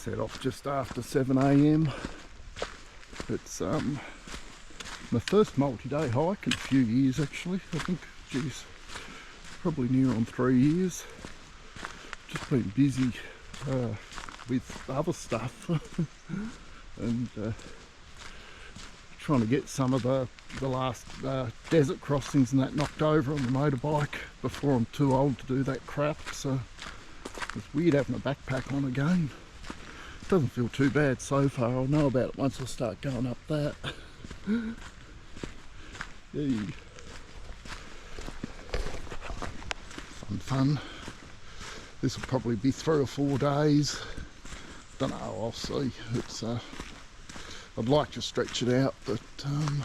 Set off just after 7 a.m. It's my first multi-day hike in a few years actually. I think, geez, probably near on 3 years. Just been busy with other stuff and trying to get some of the last desert crossings and that knocked over on the motorbike before I'm too old to do that crap. So it's weird having a backpack on again. Doesn't feel too bad so far. I'll know about it once I start going up that. Yay. Fun. This will probably be 3 or 4 days. Don't know, I'll see. It's I'd like to stretch it out, but I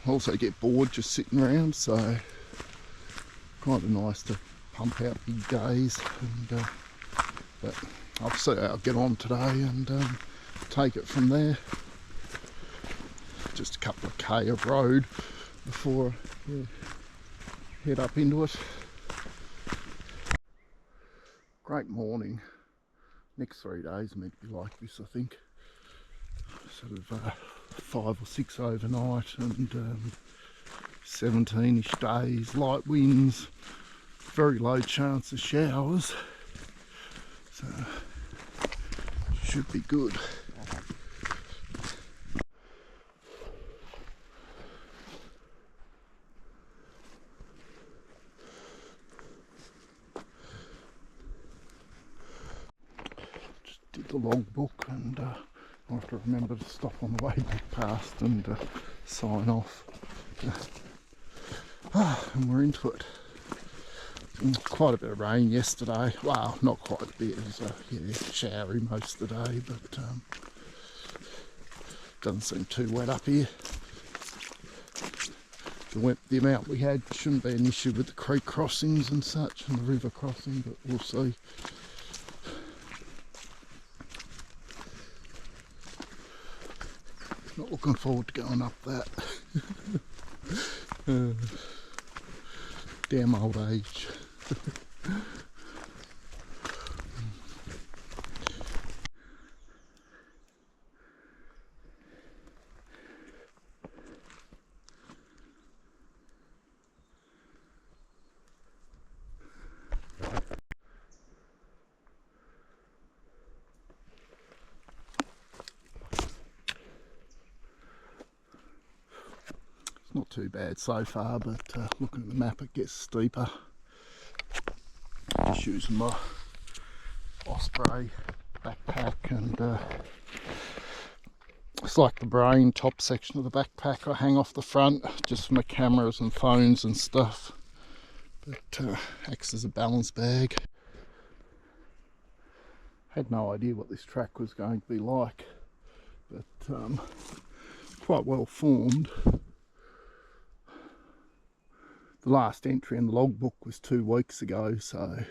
also get bored just sitting around, so kind of nice to pump out big days. And but I'll see how I'll get on today and take it from there. Just a couple of K of road before I head up into it. Great morning. Next 3 days are meant to be like this, I think. Sort of 5 or 6 overnight and 17-ish days, light winds, very low chance of showers. So should be good. Just did the logbook and I have to remember to stop on the way back past and sign off. And we're into it. Quite a bit of rain yesterday. Well, not quite a bit. It was showery most of the day, but doesn't seem too wet up here. The amount we had shouldn't be an issue with the creek crossings and such, and the river crossing, but we'll see. Not looking forward to going up that. Damn old age. Not too bad so far, but looking at the map it gets steeper. Just using my Osprey backpack, and it's like the brain top section of the backpack I hang off the front just for my cameras and phones and stuff, but acts as a balance bag. Had no idea what this track was going to be like, but quite well formed. The last entry in the logbook was 2 weeks ago, so,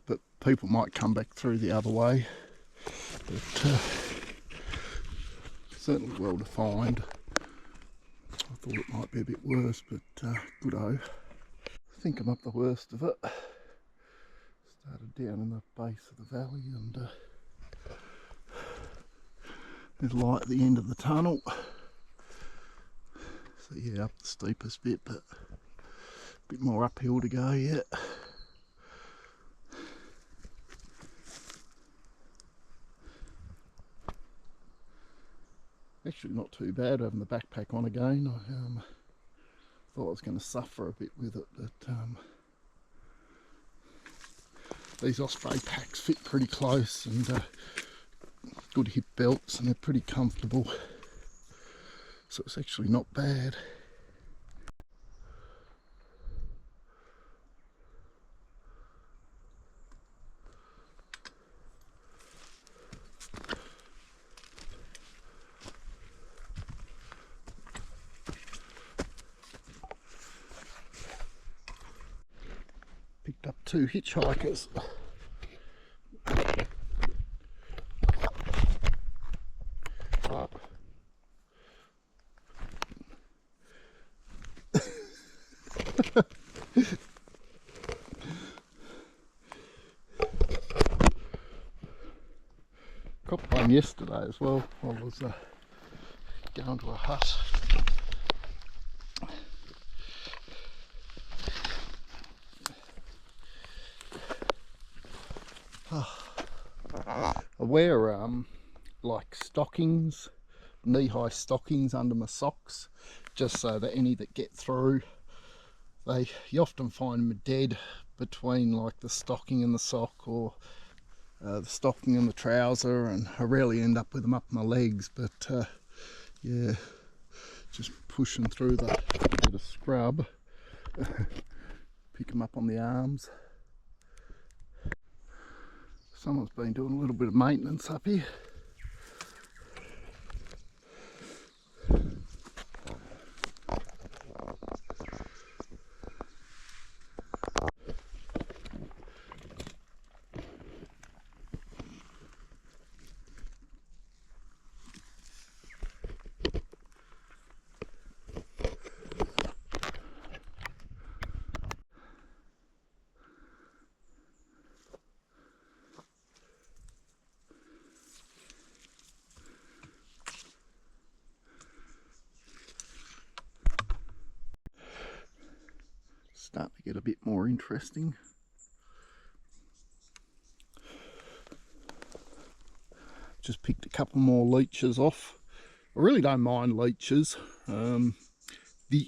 but people might come back through the other way. But certainly well defined. I thought it might be a bit worse, but good-o. I think I'm up the worst of it. Started down in the base of the valley, and there's light at the end of the tunnel. So yeah, up the steepest bit, but bit more uphill to go yet. Actually not too bad having the backpack on again. I thought I was going to suffer a bit with it, but these Osprey packs fit pretty close, and good hip belts, and they're pretty comfortable, so it's actually not bad. Picked up 2 hitchhikers. Caught one yesterday as well while I was going to a hut. I wear like stockings, knee-high stockings under my socks, just so that any that get through, you often find them dead between like the stocking and the sock, or the stocking and the trouser, and I rarely end up with them up my legs. But yeah, just pushing through the bit of scrub, pick them up on the arms. Someone's been doing a little bit of maintenance up here. Starting to get a bit more interesting. Just picked a couple more leeches off. I really don't mind leeches. The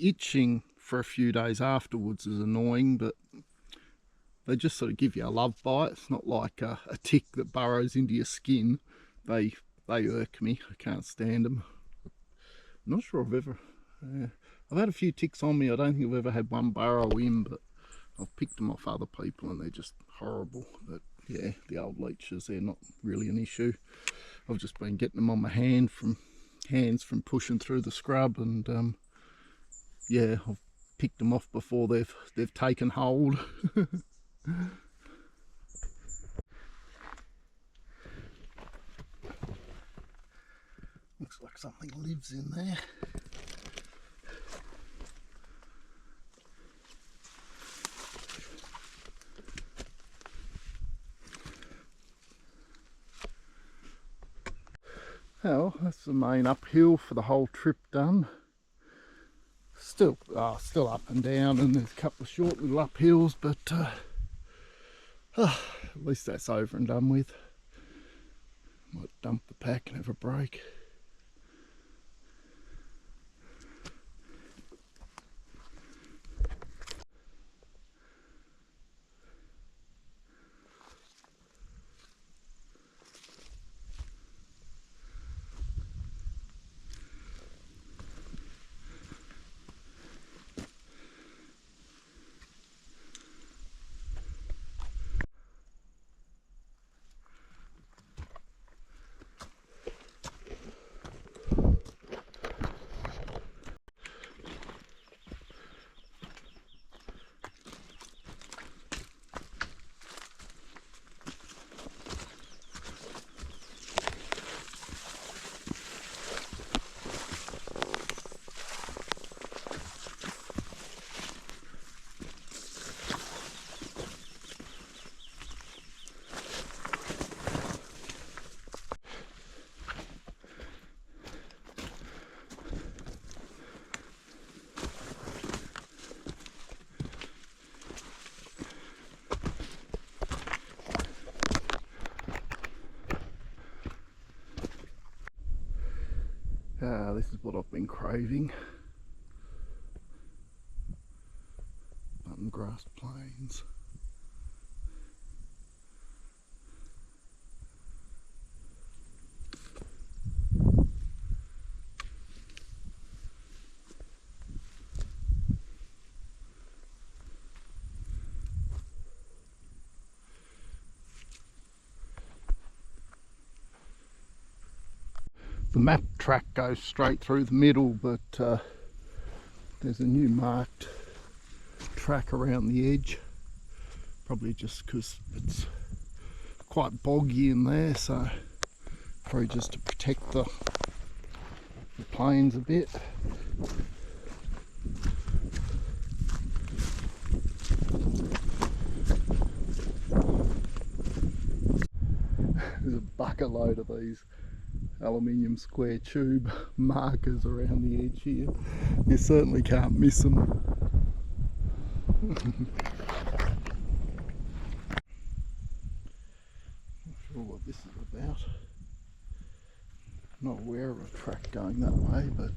itching for a few days afterwards is annoying, but they just sort of give you a love bite. It's not like a tick that burrows into your skin. They irk me. I can't stand them. I'm not sure I've ever... I've had a few ticks on me. I don't think I've ever had one burrow in, but I've picked them off other people and they're just horrible. But yeah, the old leeches, they're not really an issue. I've just been getting them on my hands from pushing through the scrub, and yeah, I've picked them off before they've taken hold. Looks like something lives in there. Well, that's the main uphill for the whole trip done. Still up and down, and there's a couple of short little uphills, but at least that's over and done with. Might dump the pack and have a break. This is what I've been craving. Button grass plains. The map track goes straight through the middle, but there's a new marked track around the edge, probably just because it's quite boggy in there, so probably just to protect the plains a bit. There's a buck a load of these aluminium square tube markers around the edge here. You certainly can't miss them. Not sure what this is about. Not aware of a track going that way, but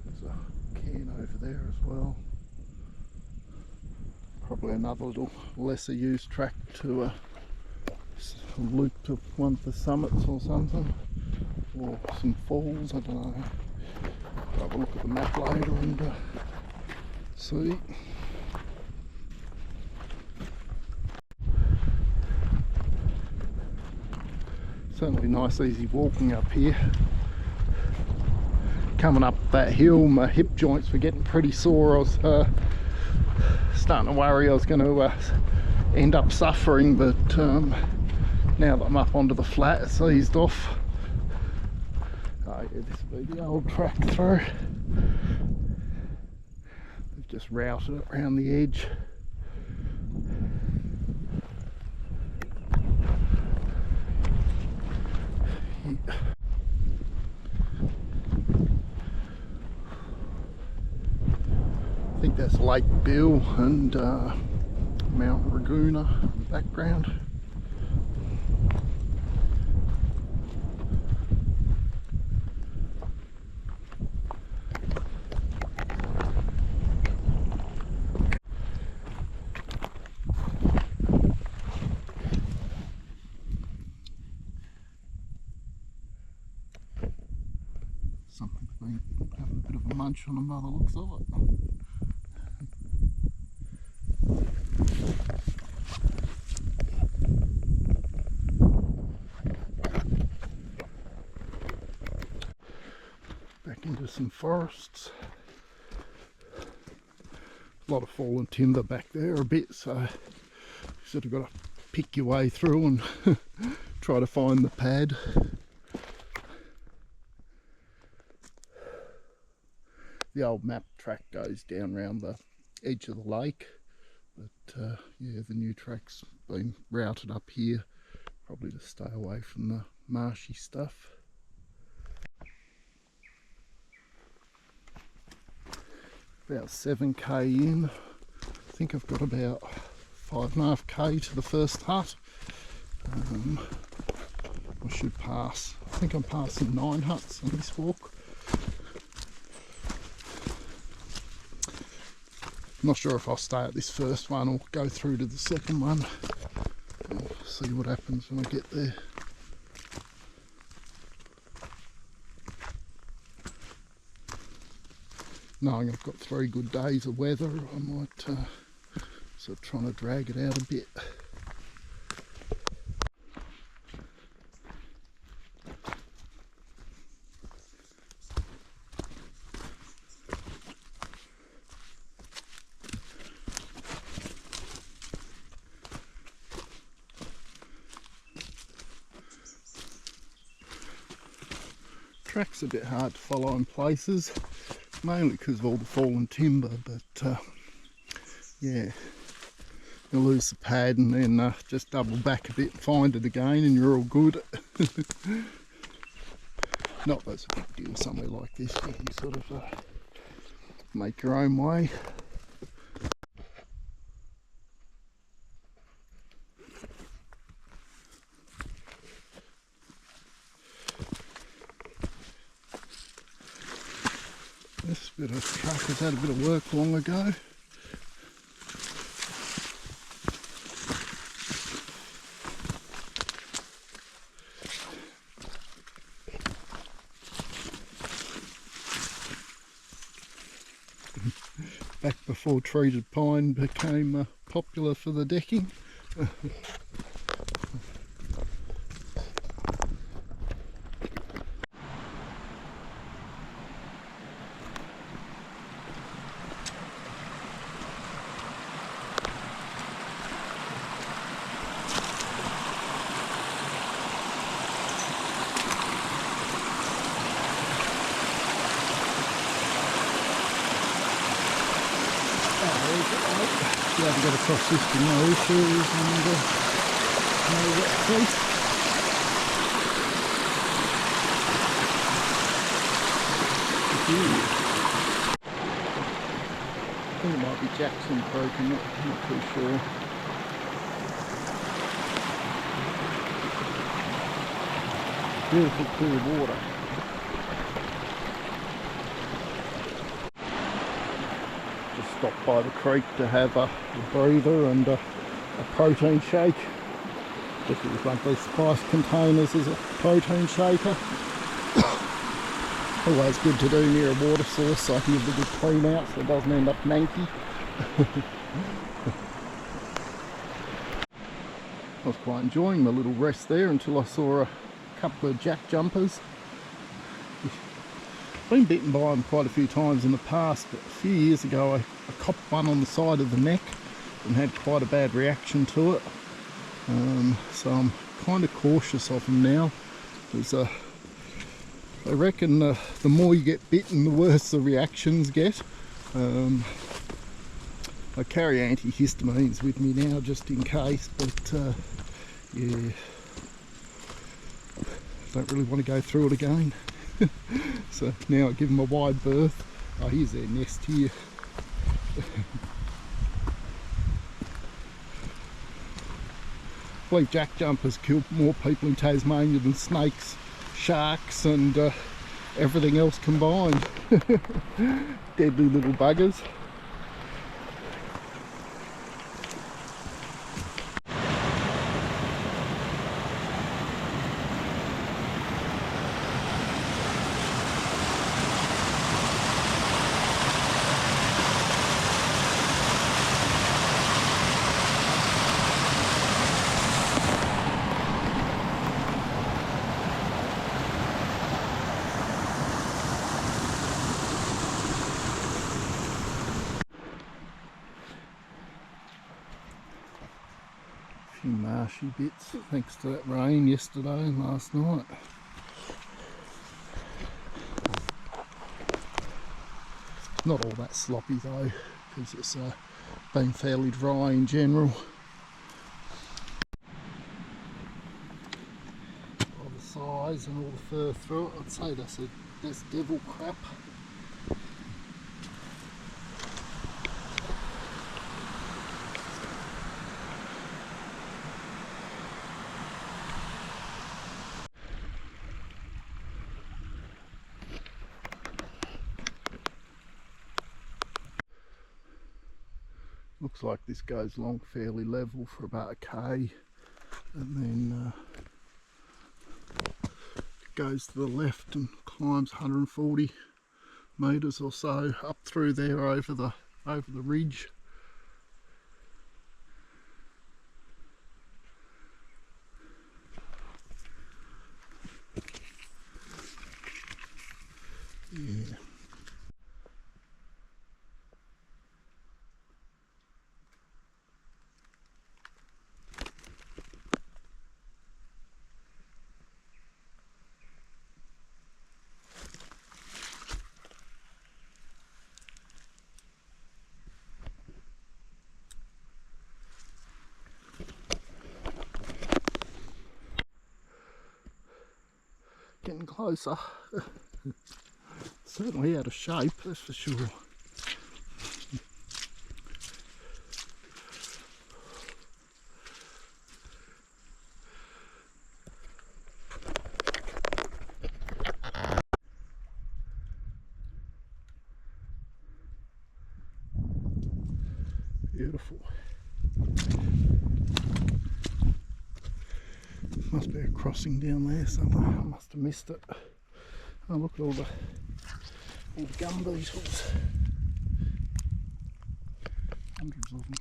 there's a can over there as well. Probably another little lesser used track to loop to one of the summits or something, or some falls, I don't know. I'll have a look at the map later and see. Certainly nice easy walking up here. Coming up that hill, my hip joints were getting pretty sore. I was starting to worry I was going to end up suffering, but now that I'm up onto the flat, it's eased off. Oh yeah, this will be the old track through. They've just routed it around the edge. Yeah. I think that's Lake Bill and Mount Raguna in the background. Something's been having a bit of a munch on them by the looks of it. Back into some forests. A lot of fallen timber back there a bit, so you sort of got to pick your way through and try to find the pad. The old map track goes down around the edge of the lake, but yeah, the new track's been routed up here, probably to stay away from the marshy stuff. About 7k in. I think I've got about 5.5k to the first hut. I should pass. I think I'm passing 9 huts on this walk. Not sure if I'll stay at this first one or go through to the second one. I'll see what happens when I get there. Knowing I've got 3 good days of weather, I might sort of trying to drag it out a bit. Track's a bit hard to follow in places, mainly because of all the fallen timber, but yeah, you lose the pad and then just double back a bit and find it again and you're all good. Not that it's a big deal somewhere like this, you can sort of make your own way. This bit of track has had a bit of work long ago. Back before treated pine became popular for the decking. be able to get across this with no issues and no wet feet. I think it might be Jackson Creek, I'm not too sure. Beautiful clear water. Just stopped by the creek to have a breather and a protein shake. Just use one of these spice containers as a protein shaker. Always good to do near a water source so I can give it a good clean out so it doesn't end up manky. I was quite enjoying my little rest there until I saw a couple of jack jumpers. Been bitten by them quite a few times in the past, but a few years ago I copped one on the side of the neck and had quite a bad reaction to it. So I'm kind of cautious of them now, because I reckon the more you get bitten, the worse the reactions get. I carry antihistamines with me now just in case, but yeah, don't really want to go through it again. So now I give them a wide berth. Oh, here's their nest here. I believe jack jumpers kill more people in Tasmania than snakes, sharks and everything else combined. Deadly little buggers. Marshy bits thanks to that rain yesterday and last night. Not all that sloppy though, because it's been fairly dry in general. All the size and all the fur through it, I'd say that's devil crap. Looks like this goes along fairly level for about a K, and then goes to the left and climbs 140 metres or so up through there over the ridge. Yeah. Getting closer. Certainly out of shape, that's for sure. Beautiful. Must be a crossing down there somewhere. I must have missed it. Oh, look at all the gum beetles. Hundreds of them.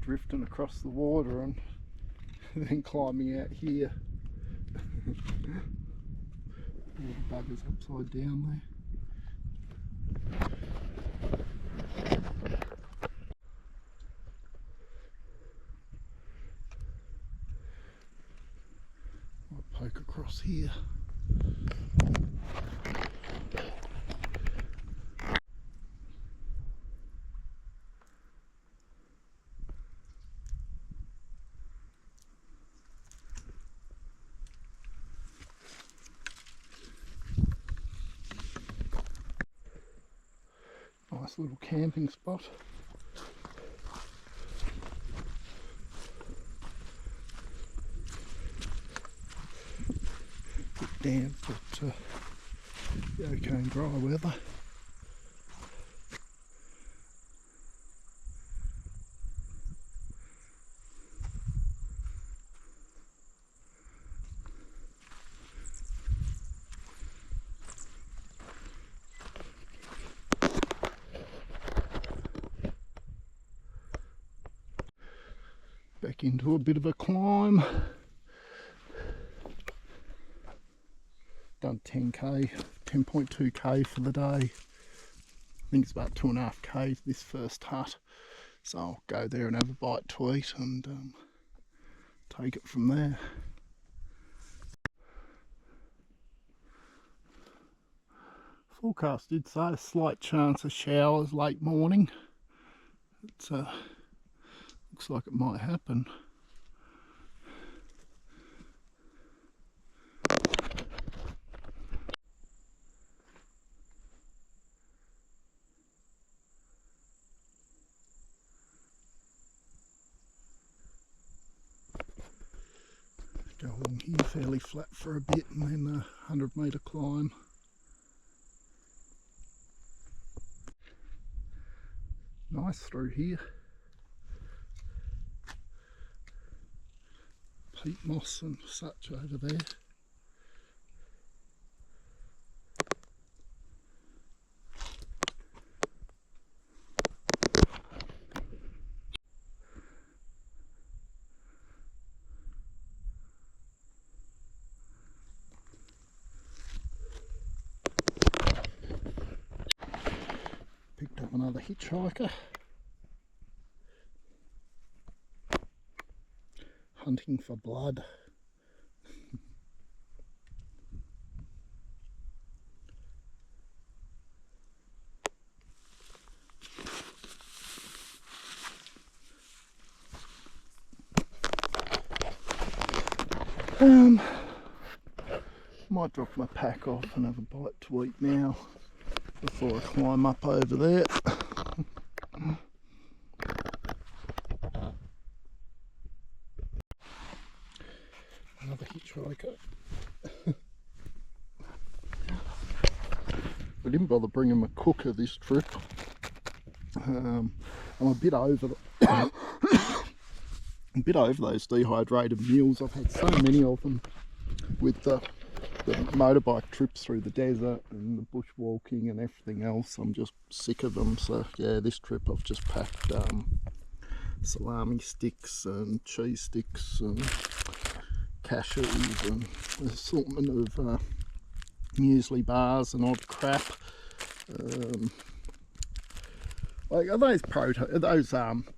drifting across the water and then climbing out here. All the buggers upside down there. Might poke across here. Nice little camping spot. Bit damp, but okay in dry weather. Back into a bit of a climb. Done 10k, 10.2k for the day. I think it's about 2.5k this first hut. So I'll go there and have a bite to eat and take it from there. Forecast did say a slight chance of showers late morning. It's looks like it might happen. Go along here fairly flat for a bit and then a 100-metre climb. Nice through here. Peat moss and such over there. Picked up another hitchhiker. Hunting for blood. Might drop my pack off and have a bite to eat now before I climb up over there. Another hitchhiker. We didn't bother bringing my cooker this trip. I'm a bit over those dehydrated meals. I've had so many of them with the motorbike trips through the desert and the bushwalking and everything else. I'm just sick of them. So yeah, this trip I've just packed salami sticks and cheese sticks and cashews and an assortment of muesli bars and odd crap. Like those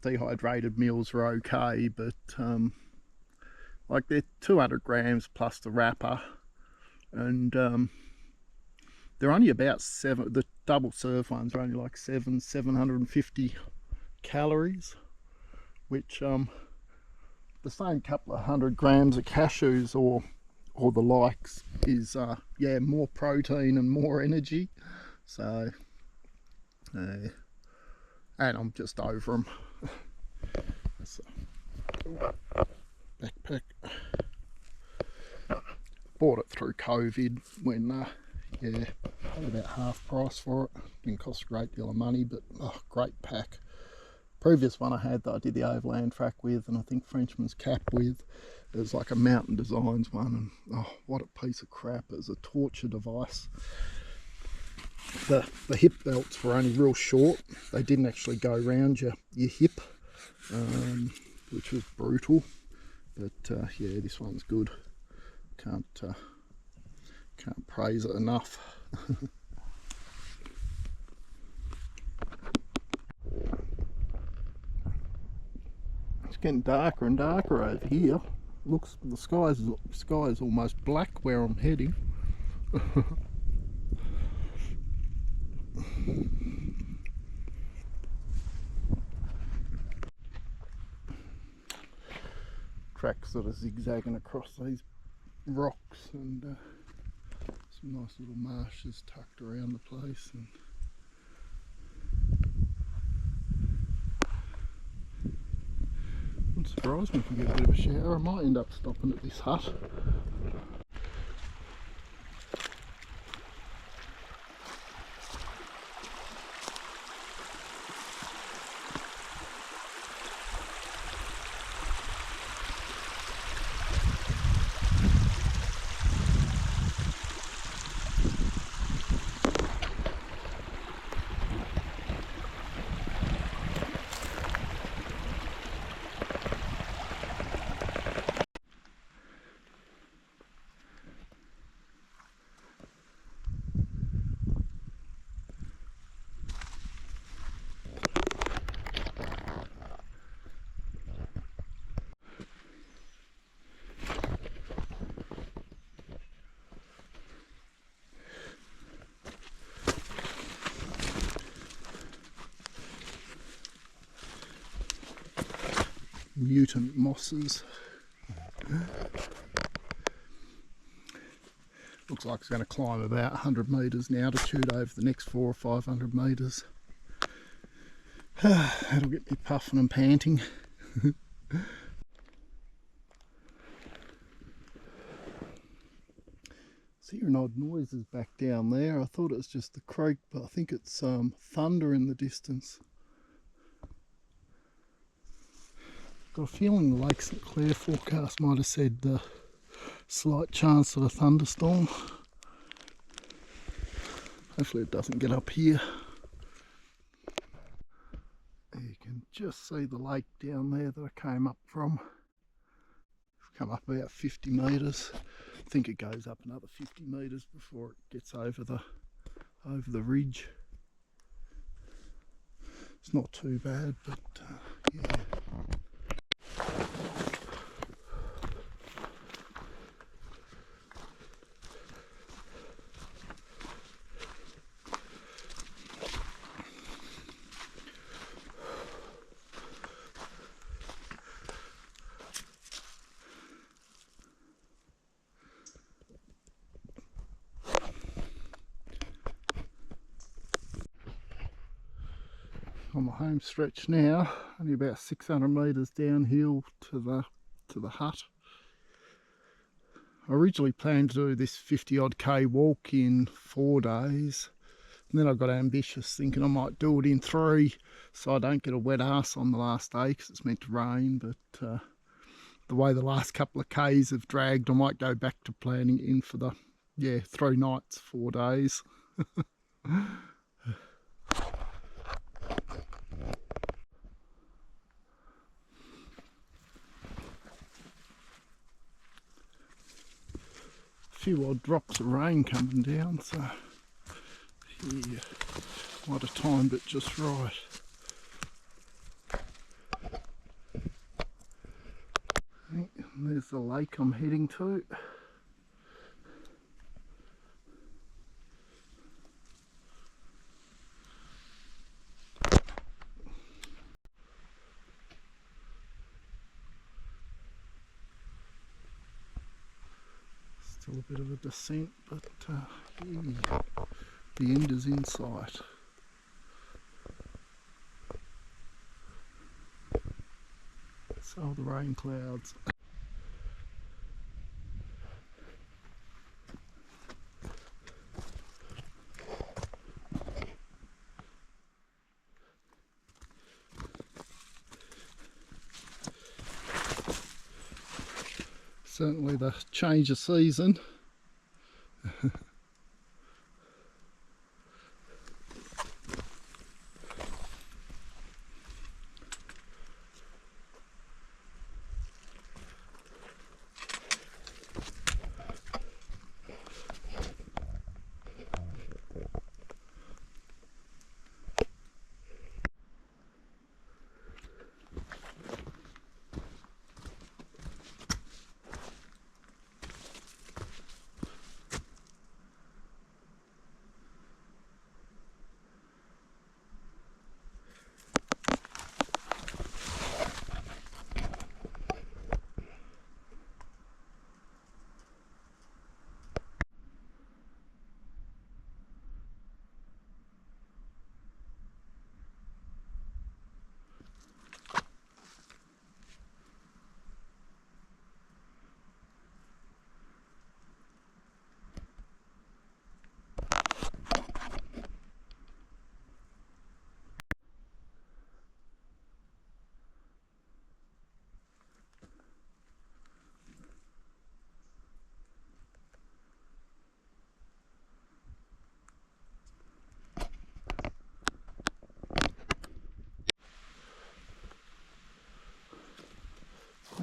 dehydrated meals are okay, but like they're 200 grams plus the wrapper, and they're only about the double serve ones are only like 750 calories, which the same couple of 100 grams of cashews or the likes is yeah, more protein and more energy. So and I'm just over them. That's a backpack. Bought it through COVID when yeah, paid about half price for it. Didn't cost a great deal of money, but oh, great pack. Previous one I had that I did the overland track with, and I think Frenchman's Cap with, it was like a Mountain Designs one, and oh, what a piece of crap. It was a torture device. The hip belts were only real short. They didn't actually go around your hip. which was brutal. But yeah, this one's good. Can't praise it enough. It's getting darker and darker over here. Looks, the sky is almost black where I'm heading. Tracks sort of zigzagging across these rocks, and some nice little marshes tucked around the place. And wouldn't surprise me if we get a bit of a shower. I might end up stopping at this hut. Mutant mosses. Looks like it's going to climb about 100 metres in altitude over the next 400 or 500 metres. That'll get me puffing and panting. See, hearing odd noises back down there. I thought it was just the creek, but I think it's thunder in the distance. Got a feeling the Lake St Clair forecast might have said slight chance of a thunderstorm. Hopefully it doesn't get up here. You can just see the lake down there that I came up from. I've come up about 50 metres. I think it goes up another 50 metres before it gets over the ridge. It's not too bad, but yeah. On the home stretch now, only about 600 metres downhill to the hut. I originally planned to do this 50 odd K walk in 4 days, and then I got ambitious thinking I might do it in 3 so I don't get a wet ass on the last day because it's meant to rain. But the way the last couple of Ks have dragged, I might go back to planning it in for the 3 nights 4 days. Few odd drops of rain coming down, so yeah, might have timed it just right. And there's the lake I'm heading to. Still a bit of a descent, but yeah, the end is in sight. So the rain clouds. Certainly the change of season.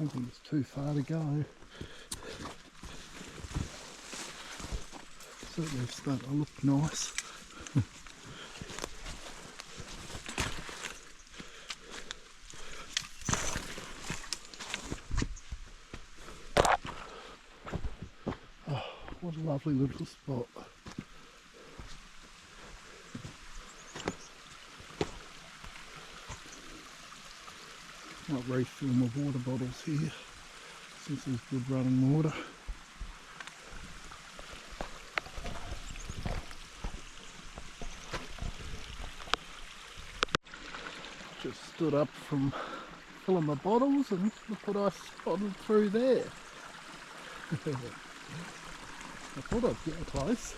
don't think it's too far to go. Certainly it's starting to look nice. Oh, what a lovely little spot. Might refill my water bottles here since there's good running water. Just stood up from filling my bottles and look what I spotted through there. I thought I'd get close.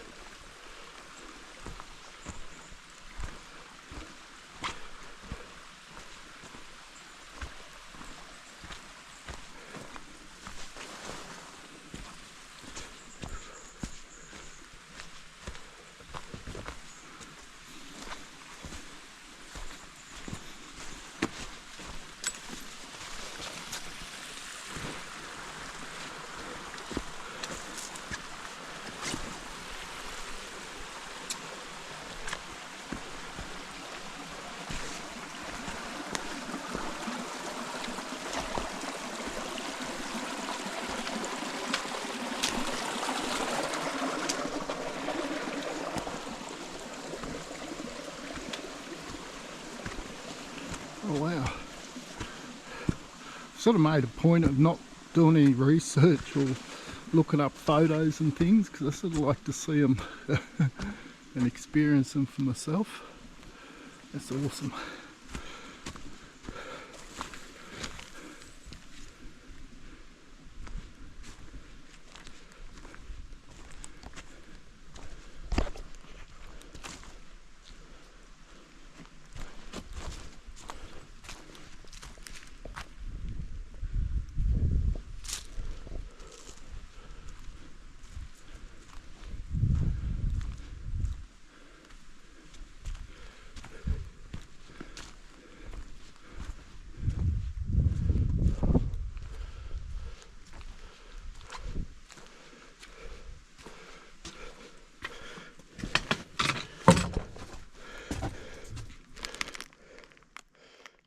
Oh wow. Sort of made a point of not doing any research or looking up photos and things because I sort of like to see them and experience them for myself. That's awesome.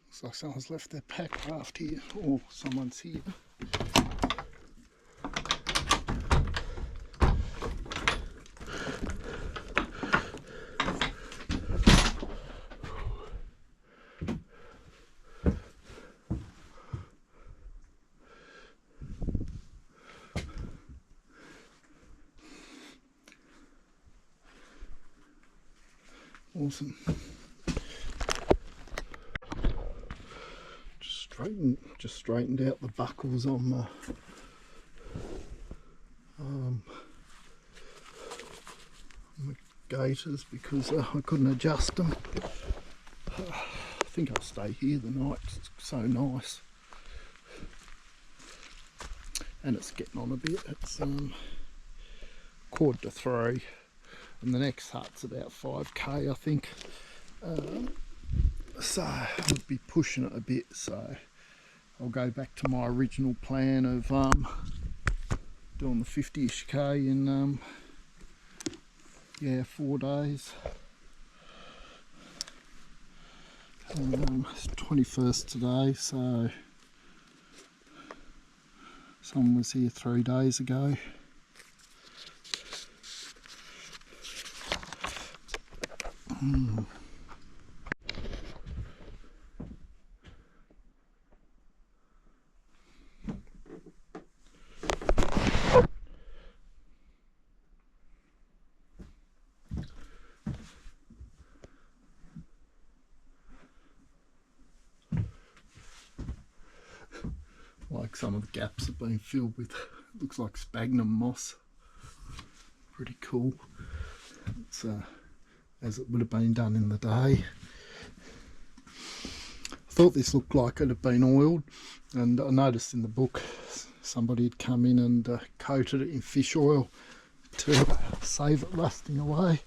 Looks like someone's left their pack raft here, or someone's here. Awesome. Just straightened out the buckles on my gaiters because I couldn't adjust them. I think I'll stay here the night. It's so nice, and it's getting on a bit. It's 2:45, and the next hut's about 5k, I think. So I'll be pushing it a bit. So I'll go back to my original plan of doing the 50ish k in 4 days. It's 21st today, so someone was here 3 days ago. Like some of the gaps have been filled with, looks like sphagnum moss. Pretty cool. It's as it would have been done in the day. I thought this looked like it had been oiled, and I noticed in the book somebody had come in and coated it in fish oil to save it rusting away.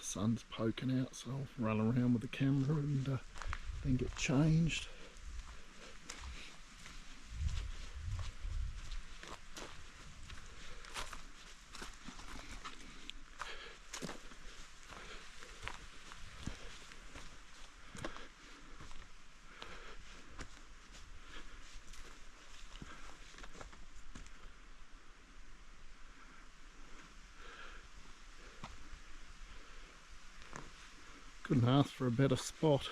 So sun's poking out, so I'll run around with the camera and then get changed. Couldn't ask for a better spot.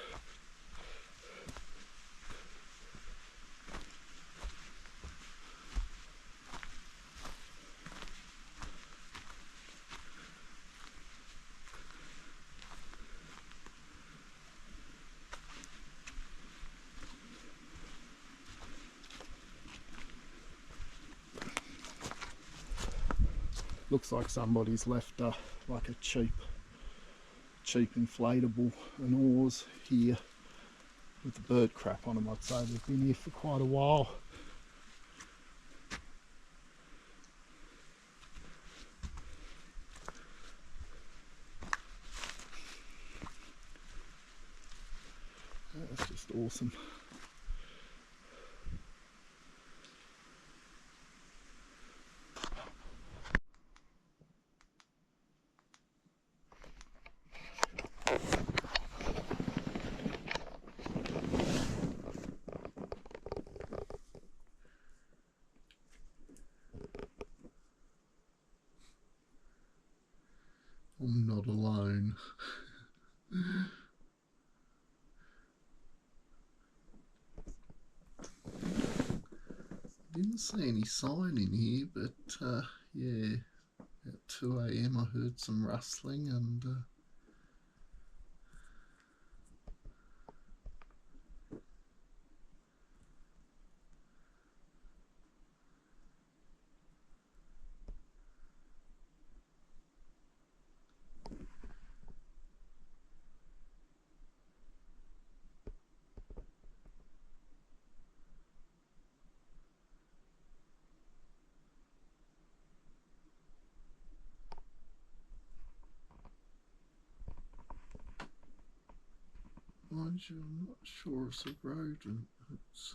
Looks like somebody's left like a cheap inflatable and oars here with the bird crap on them. I'd say they've been here for quite a while. That's just awesome. I'm not alone. Didn't see any sign in here, but yeah, at 2 AM I heard some rustling and mind you, I'm not sure it's a rodent. It's